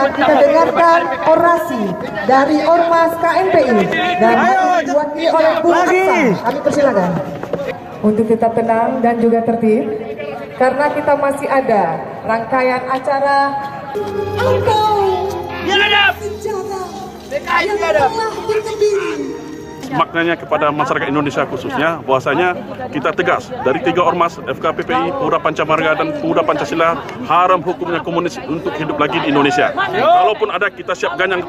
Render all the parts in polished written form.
selanjutnya kita dengarkan orasi dari Ormas KMPI dan diwakili oleh Bu Aksa. Kami persilakan untuk tetap tenang dan juga tertib karena kita masih ada rangkaian acara. Engkau senjata yang telah dikebiri. Maknanya kepada masyarakat Indonesia khususnya bahwasanya kita tegas dari 3 ormas FKPPI, Pemuda Pancamarga dan Pemuda Pancasila haram hukumnya komunis untuk hidup lagi di Indonesia. Kalaupun ada kita siap ganyang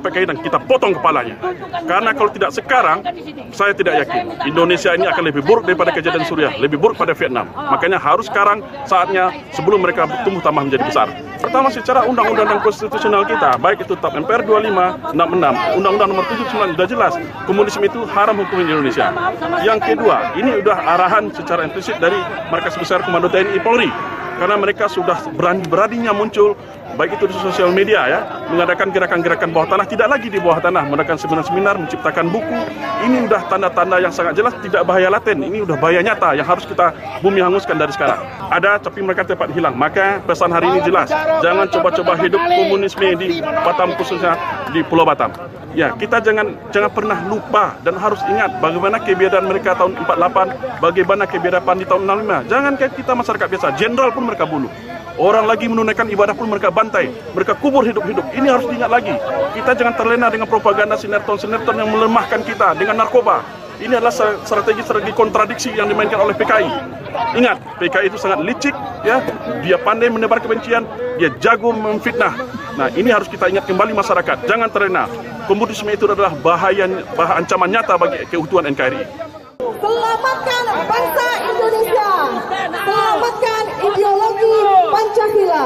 PKI dan kita potong kepalanya. Karena kalau tidak sekarang saya tidak yakin Indonesia ini akan lebih buruk daripada kejadian Suriah, lebih buruk pada Vietnam. Makanya harus sekarang saatnya sebelum mereka tumbuh tambah menjadi besar. Pertama secara undang-undang dan konstitusional kita, baik itu TAP MPR 25, 66, Undang-Undang nomor 79 sudah jelas komunisme itu haram hukum di Indonesia. Yang kedua, ini sudah arahan secara implisit dari Markas Besar Komando TNI Polri. Karena mereka sudah beraninya muncul, baik itu di sosial media ya, mengadakan gerakan-gerakan bawah tanah, tidak lagi di bawah tanah, mengadakan seminar-seminar, menciptakan buku. Ini udah tanda-tanda yang sangat jelas, tidak bahaya laten, ini udah bahaya nyata yang harus kita bumi hanguskan dari sekarang. Ada, tapi mereka cepat hilang. Maka pesan hari ini jelas, jangan coba-coba hidup komunisme di Batam, khususnya di Pulau Batam. Ya, kita jangan pernah lupa dan harus ingat bagaimana kebiadaban mereka tahun 48, bagaimana kebiadaban di tahun 65. Jangan kayak kita masyarakat biasa, jenderal pun mereka bunuh. Orang lagi menunaikan ibadah pun mereka bantai, mereka kubur hidup-hidup. Ini harus diingat lagi. Kita jangan terlena dengan propaganda sinetron-sinetron yang melemahkan kita dengan narkoba. Ini adalah strategi kontradiksi yang dimainkan oleh PKI. Ingat, PKI itu sangat licik, ya. Dia pandai menebar kebencian, dia jago memfitnah. Nah, ini harus kita ingat kembali masyarakat. Jangan terlena. Komunisme itu adalah ancaman nyata bagi keutuhan NKRI. Selamatkan bangsa Indonesia. Selamatkan ideologi Pancasila.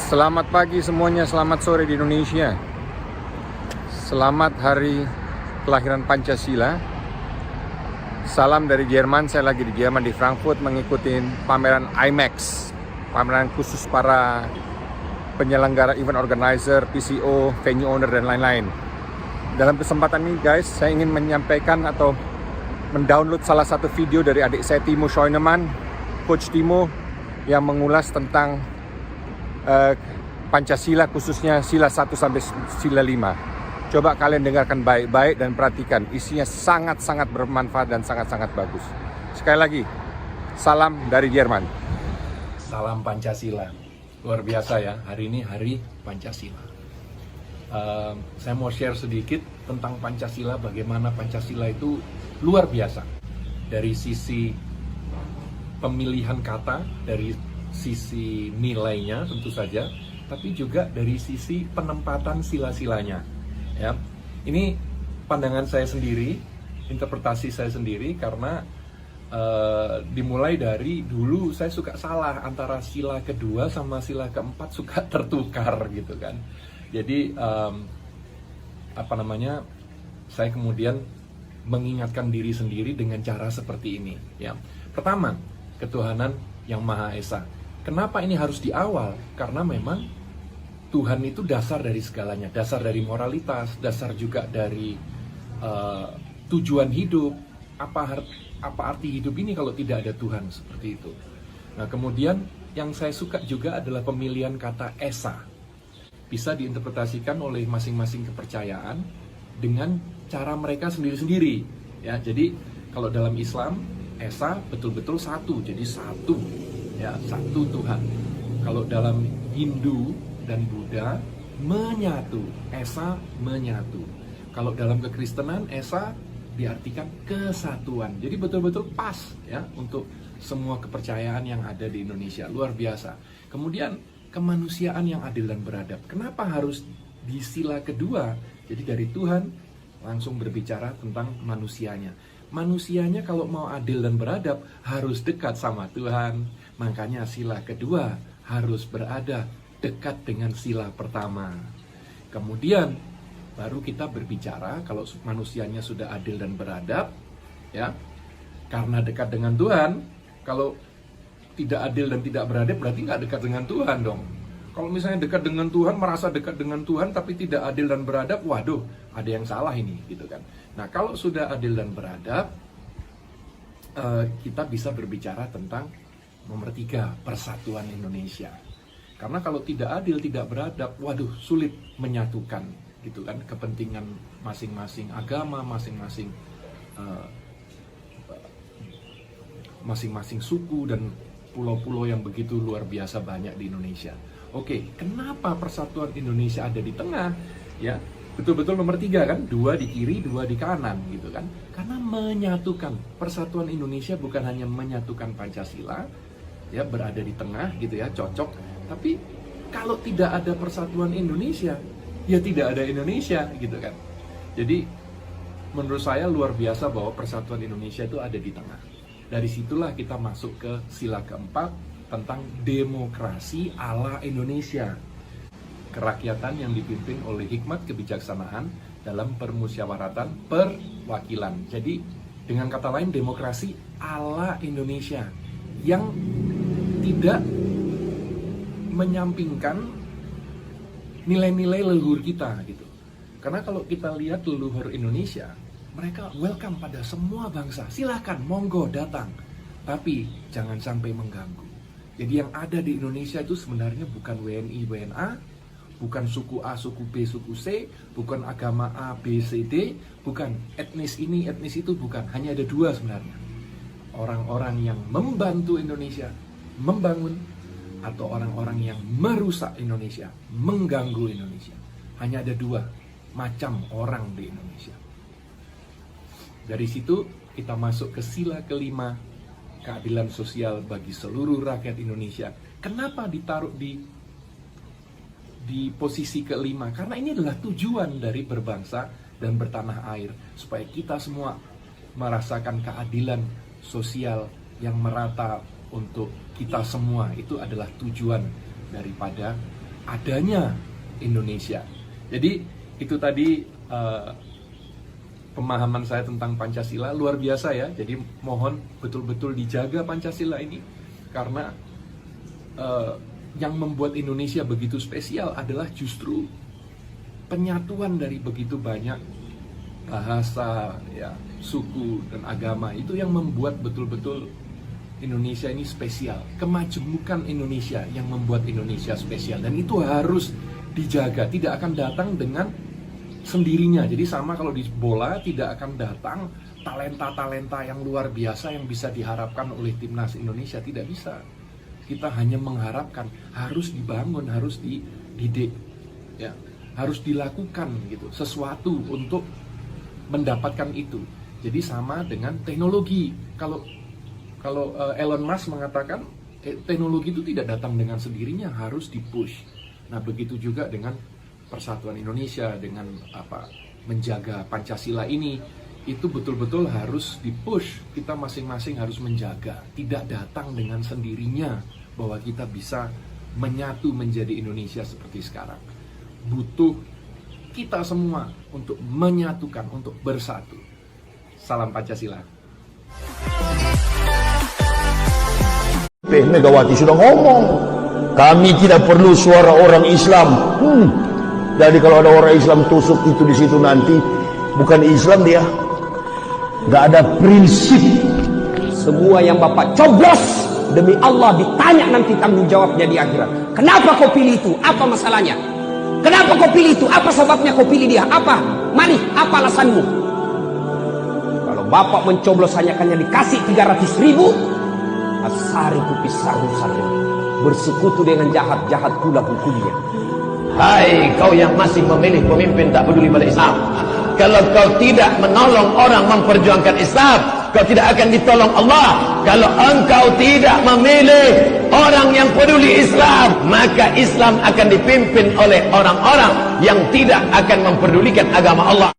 Selamat pagi semuanya, selamat sore di Indonesia. Selamat hari kelahiran Pancasila. Salam dari Jerman, saya lagi di Jerman di Frankfurt mengikuti pameran IMAX, pameran khusus para penyelenggara event organizer, PCO, venue owner dan lain-lain. Dalam kesempatan ini guys, saya ingin menyampaikan atau mendownload salah satu video dari adik saya Timo Scheunemann, Coach Timo, yang mengulas tentang Pancasila, khususnya sila 1 sampai sila 5. Coba kalian dengarkan baik-baik dan perhatikan, isinya sangat-sangat bermanfaat dan sangat-sangat bagus. Sekali lagi, salam dari Jerman. Salam Pancasila. Luar biasa ya, hari ini hari Pancasila. Saya mau share sedikit tentang Pancasila, bagaimana Pancasila itu luar biasa. Dari sisi pemilihan kata, dari sisi nilainya tentu saja, tapi juga dari sisi penempatan sila-silanya. Ya, ini pandangan saya sendiri, interpretasi saya sendiri, karena dimulai dari dulu saya suka salah antara sila kedua sama sila keempat, suka tertukar gitu kan. Jadi saya kemudian mengingatkan diri sendiri dengan cara seperti ini. Ya, pertama, ketuhanan yang Maha Esa. Kenapa ini harus di awal? Karena memang Tuhan itu dasar dari segalanya, dasar dari moralitas, dasar juga dari tujuan hidup. Apa arti hidup ini kalau tidak ada Tuhan, seperti itu. Nah, kemudian yang saya suka juga adalah pemilihan kata Esa. Bisa diinterpretasikan oleh masing-masing kepercayaan dengan cara mereka sendiri-sendiri. Ya, jadi kalau dalam Islam, Esa betul-betul satu, jadi satu. Ya, satu Tuhan. Kalau dalam Hindu dan Buddha, menyatu, Esa menyatu. Kalau dalam kekristenan, Esa diartikan kesatuan. Jadi betul-betul pas ya untuk semua kepercayaan yang ada di Indonesia. Luar biasa. Kemudian kemanusiaan yang adil dan beradab. Kenapa harus di sila kedua? Jadi dari Tuhan langsung berbicara tentang manusianya. Manusianya kalau mau adil dan beradab harus dekat sama Tuhan. Makanya sila kedua harus berada dekat dengan sila pertama. Kemudian baru kita berbicara kalau manusianya sudah adil dan beradab, ya, karena dekat dengan Tuhan. Kalau tidak adil dan tidak beradab berarti nggak dekat dengan Tuhan dong. Kalau misalnya dekat dengan Tuhan, merasa dekat dengan Tuhan tapi tidak adil dan beradab, waduh, ada yang salah ini, gitu kan. Nah, kalau sudah adil dan beradab, kita bisa berbicara tentang nomor 3, persatuan Indonesia. Karena kalau tidak adil, tidak beradab, waduh, sulit menyatukan, gitu kan, kepentingan masing-masing agama, masing-masing suku dan pulau-pulau yang begitu luar biasa banyak di Indonesia. Oke, kenapa persatuan Indonesia ada di tengah? Ya, betul-betul nomor 3 kan, 2 di kiri, 2 di kanan, gitu kan. Karena menyatukan, persatuan Indonesia bukan hanya menyatukan Pancasila, ya, berada di tengah, gitu ya, cocok. Tapi kalau tidak ada persatuan Indonesia, ya tidak ada Indonesia, gitu kan. Jadi menurut saya luar biasa bahwa persatuan Indonesia itu ada di tengah. Dari situlah kita masuk ke sila keempat tentang demokrasi ala Indonesia. Kerakyatan yang dipimpin oleh hikmat kebijaksanaan dalam permusyawaratan perwakilan. Jadi dengan kata lain, demokrasi ala Indonesia yang tidak menyampingkan nilai-nilai leluhur kita, gitu. Karena kalau kita lihat leluhur Indonesia, mereka welcome pada semua bangsa. Silakan, monggo datang. Tapi jangan sampai mengganggu. Jadi yang ada di Indonesia itu sebenarnya bukan WNI, WNA, bukan suku A, suku B, suku C, bukan agama A, B, C, D, bukan etnis ini, etnis itu, bukan. Hanya ada 2 sebenarnya. Orang-orang yang membantu Indonesia membangun, atau orang-orang yang merusak Indonesia, mengganggu Indonesia. Hanya ada 2 macam orang di Indonesia. Dari situ kita masuk ke sila kelima, keadilan sosial bagi seluruh rakyat Indonesia. Kenapa ditaruh di posisi kelima? Karena ini adalah tujuan dari berbangsa dan bertanah air, supaya kita semua merasakan keadilan sosial yang merata untuk kita semua. Itu adalah tujuan daripada adanya Indonesia. Jadi itu tadi pemahaman saya tentang Pancasila, luar biasa ya. Jadi mohon betul-betul dijaga Pancasila ini, karena yang membuat Indonesia begitu spesial adalah justru penyatuan dari begitu banyak bahasa, ya, suku dan agama. Itu yang membuat betul-betul Indonesia ini spesial. Kemajemukan Indonesia yang membuat Indonesia spesial, dan itu harus dijaga. Tidak akan datang dengan sendirinya. Jadi sama kalau di bola, tidak akan datang talenta-talenta yang luar biasa yang bisa diharapkan oleh timnas Indonesia. Tidak bisa. Kita hanya mengharapkan, harus dibangun, harus dididik, ya, harus dilakukan gitu sesuatu untuk mendapatkan itu. Jadi sama dengan teknologi. Kalau Elon Musk mengatakan teknologi itu tidak datang dengan sendirinya, harus dipush. Nah, begitu juga dengan persatuan Indonesia, dengan menjaga Pancasila ini, itu betul-betul harus dipush. Kita masing-masing harus menjaga, tidak datang dengan sendirinya bahwa kita bisa menyatu menjadi Indonesia seperti sekarang. Butuh kita semua untuk menyatukan, untuk bersatu. Salam Pancasila. Megawati sudah ngomong, kami tidak perlu suara orang Islam. Jadi kalau ada orang Islam tusuk itu di situ nanti, bukan Islam dia, nggak ada prinsip. Semua yang Bapak coblos demi Allah ditanya nanti tanggung jawabnya di akhirat. Kenapa kau pilih itu? Apa masalahnya? Kenapa kau pilih itu? Apa sebabnya kau pilih dia? Apa? Mari, apa alasanmu? Kalau Bapak mencoblos hanya dikasih 300.000, asariku pisaru-saru, bersekutu dengan jahat-jahat pula hukumnya. Hai kau yang masih memilih pemimpin tak peduli pada Islam, kalau kau tidak menolong orang memperjuangkan Islam, kau tidak akan ditolong Allah. Kalau engkau tidak memilih orang yang peduli Islam, maka Islam akan dipimpin oleh orang-orang yang tidak akan memperdulikan agama Allah.